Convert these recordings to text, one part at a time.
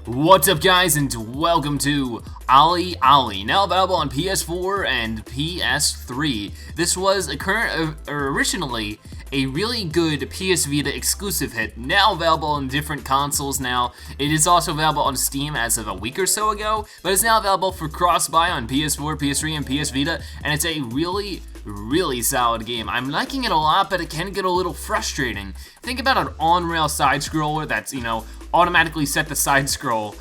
What's up, guys, and welcome to OlliOlli, now available on PS4 and PS3. This was originally a really good PS Vita exclusive hit, now available on different consoles now. It is also available on Steam as of a week or so ago, but it's now available for cross-buy on PS4, PS3, and PS Vita, and it's a really solid game. I'm liking it a lot, but it can get a little frustrating. Think about an on-rail side-scroller that's, automatically set the side-scroll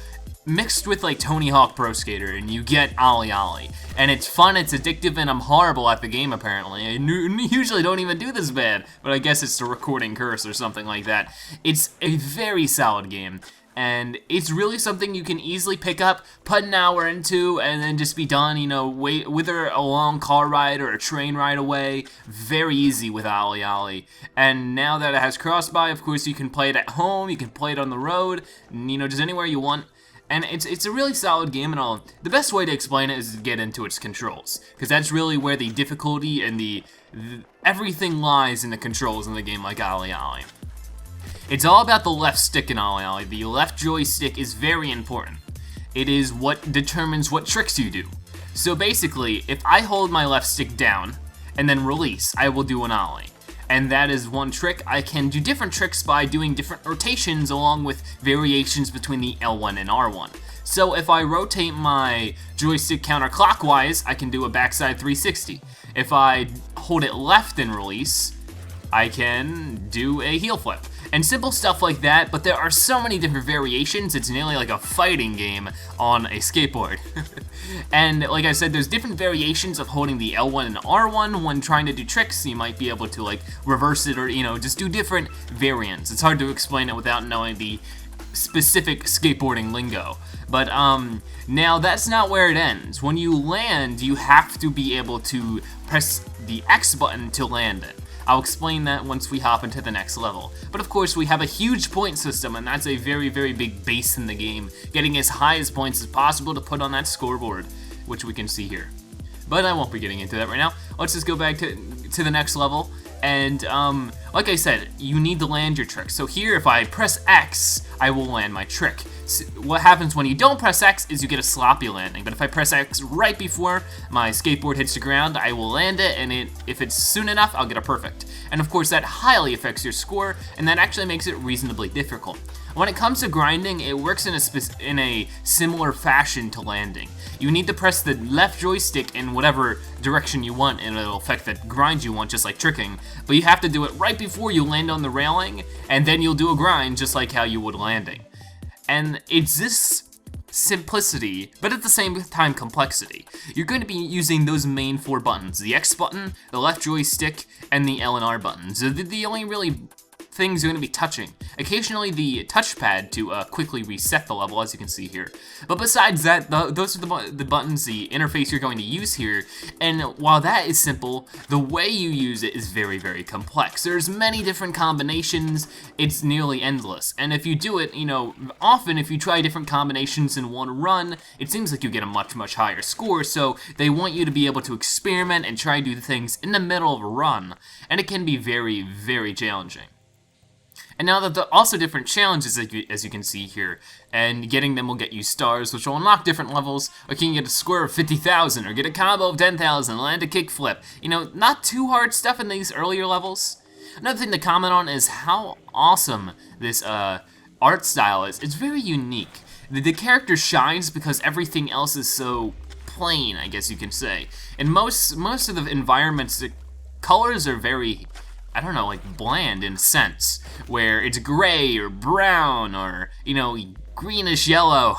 mixed with like Tony Hawk Pro Skater, and you get OlliOlli. And it's fun, it's addictive, and I'm horrible at the game apparently. I usually don't even do this bad, but I guess it's the recording curse or something like that. It's a very solid game, and it's really something you can easily pick up, put an hour into, and then just be done, whether a long car ride or a train ride away. Very easy with OlliOlli. And now that it has cross-buy, of course, you can play it at home, you can play it on the road, just anywhere you want. And it's a really solid game and all. The best way to explain it is to get into its controls, because that's really where the difficulty and everything lies in the controls in the game like OlliOlli. It's all about the left stick in OlliOlli. The left joystick is very important. It is what determines what tricks you do. So basically, if I hold my left stick down and then release, I will do an ollie. And that is one trick. I can do different tricks by doing different rotations along with variations between the L1 and R1. So if I rotate my joystick counterclockwise, I can do a backside 360. If I hold it left and release, I can do a heel flip. And simple stuff like that, but there are so many different variations, it's nearly like a fighting game on a skateboard. And like I said, there's different variations of holding the L1 and R1 when trying to do tricks. You might be able to like reverse it or, just do different variants. It's hard to explain it without knowing the specific skateboarding lingo. But now that's not where it ends. When you land, you have to be able to press the X button to land it. I'll explain that once we hop into the next level. But of course, we have a huge point system, and that's a very big base in the game, getting as high as points as possible to put on that scoreboard, which we can see here. But I won't be getting into that right now. Let's just go back to the next level. And like I said, you need to land your trick. So here, if I press X, I will land my trick. So what happens when you don't press X is you get a sloppy landing. But if I press X right before my skateboard hits the ground, I will land it, and if it's soon enough, I'll get a perfect. And of course, that highly affects your score, and that actually makes it reasonably difficult. When it comes to grinding, it works in a similar fashion to landing. You need to press the left joystick in whatever direction you want, and it'll affect the grind you want, just like tricking. But you have to do it right before you land on the railing, and then you'll do a grind just like how you would landing. And it's this simplicity, but at the same time complexity. You're going to be using those main four buttons: the X button, the left joystick, and the L and R buttons. They're the only really things you're going to be touching. Occasionally the touchpad to quickly reset the level, as you can see here. But besides that, those are the buttons, the interface you're going to use here. And while that is simple, the way you use it is very complex. There's many different combinations. It's nearly endless. And if you do it, often if you try different combinations in one run, it seems like you get a much higher score. So they want you to be able to experiment and try to do things in the middle of a run. And it can be very challenging. And now that there are also different challenges, as you can see here, and getting them will get you stars, which will unlock different levels, or you can get a score of 50,000, or get a combo of 10,000, land a kickflip. Not too hard stuff in these earlier levels. Another thing to comment on is how awesome this art style is. It's very unique. The character shines because everything else is so plain, I guess you can say. In most of the environments, the colors are very, like bland in a sense, where it's gray or brown or, greenish yellow.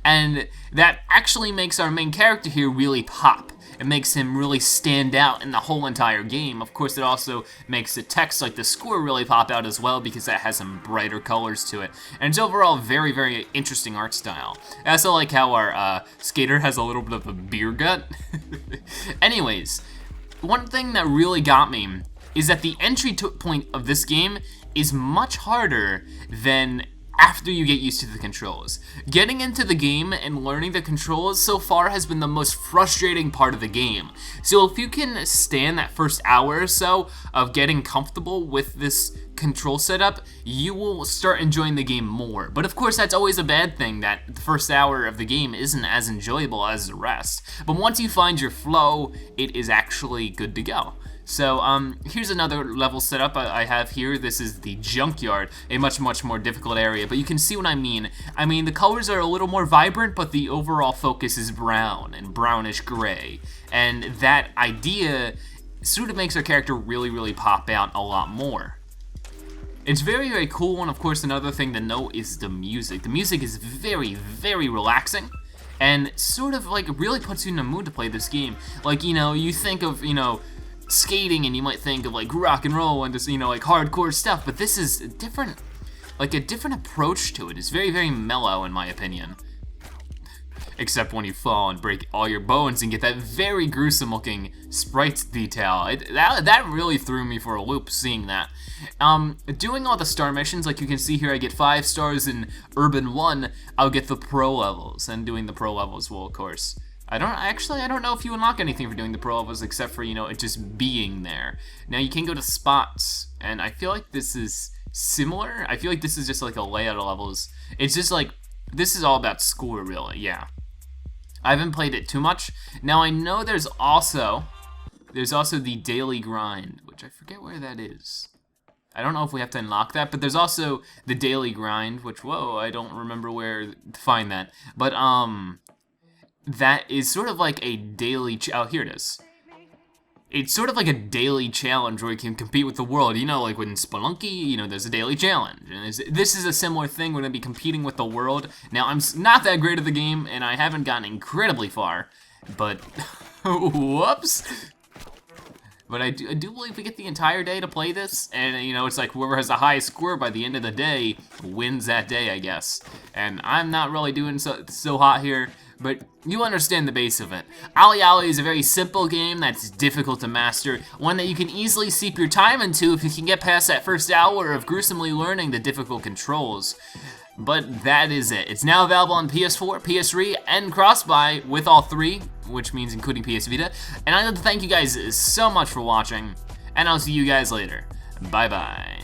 And that actually makes our main character here really pop. It makes him really stand out in the whole entire game. Of course, it also makes the text like the score really pop out as well, because that has some brighter colors to it. And it's overall very interesting art style. I also like how our skater has a little bit of a beer gut. Anyways, one thing that really got me is that the entry point of this game is much harder than after you get used to the controls. Getting into the game and learning the controls so far has been the most frustrating part of the game. So if you can stand that first hour or so of getting comfortable with this control setup, you will start enjoying the game more. But of course, that's always a bad thing, that the first hour of the game isn't as enjoyable as the rest. But once you find your flow, it is actually good to go. So here's another level setup I have here. This is the Junkyard, a much more difficult area, but you can see what I mean. I mean, the colors are a little more vibrant, but the overall focus is brown and brownish gray. And that idea sort of makes our character really pop out a lot more. It's very cool, and of course another thing to note is the music. The music is very relaxing, and sort of like really puts you in the mood to play this game. Like, you know, you think of, you know, skating and you might think of like rock and roll and just, you know, like hardcore stuff, but this is different, like a different approach to it. It's very mellow in my opinion. Except when you fall and break all your bones and get that very gruesome looking sprites detail. That really threw me for a loop seeing that. Doing all the star missions, like you can see here, I get 5 stars in Urban 1, I'll get the pro levels, and doing the pro levels will, of course. I don't know if you unlock anything for doing the pro levels except for, you know, it just being there. Now you can go to spots, and I feel like this is similar. I feel like this is just like a layout of levels. It's just like, this is all about score really, yeah. I haven't played it too much. Now I know there's also the daily grind, which I forget where that is. I don't know if we have to unlock that, but there's also the daily grind, which, whoa, I don't remember where to find that. But, that is sort of like a daily, oh, here it is. It's sort of like a daily challenge where you can compete with the world. You know, like when Spelunky, you know, there's a daily challenge. And this is a similar thing. We're going to be competing with the world. Now, I'm not that great at the game, and I haven't gotten incredibly far. But, whoops. But I do believe we get the entire day to play this. And, you know, it's like whoever has the highest score by the end of the day wins that day, I guess. And I'm not really doing so hot here, but you understand the base of it. OlliOlli is a very simple game that's difficult to master, one that you can easily seep your time into if you can get past that first hour of gruesomely learning the difficult controls. But that is it. It's now available on PS4, PS3, and cross-buy with all 3, which means including PS Vita. And I'd like to thank you guys so much for watching, and I'll see you guys later. Bye-bye.